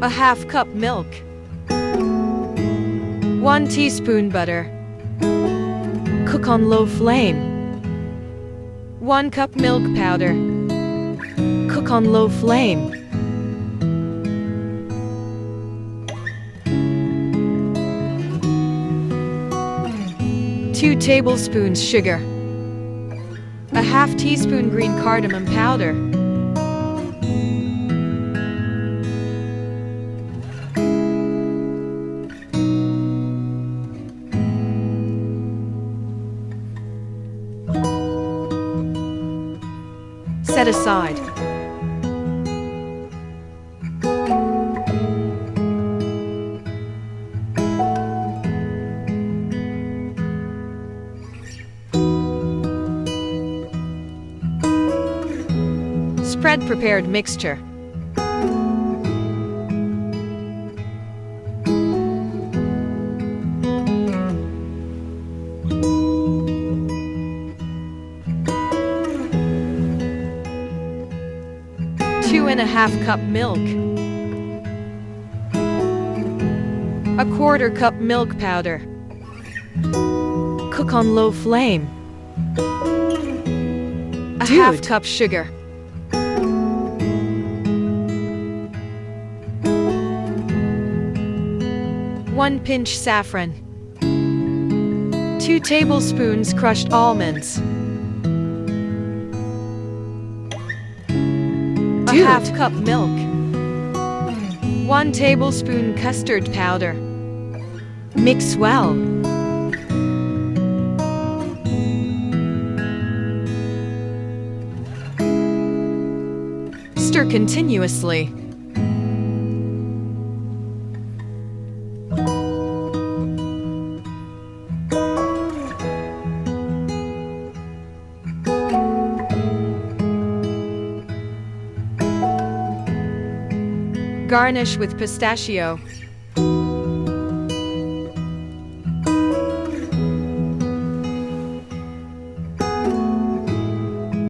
A half cup milk. 1 teaspoon butter. Cook on low flame. 1 cup milk powder. Cook on low flame. 2 tablespoons sugar. A half teaspoon green cardamom powder. Set aside. Spread prepared mixture. Two and a half cup milk. A quarter cup milk powder. Cook on low flame. A half cup sugar. One pinch saffron. 2 tablespoons crushed almonds. A half cup milk. 1 tablespoon custard powder. Mix well. Stir continuously. Garnish with pistachio.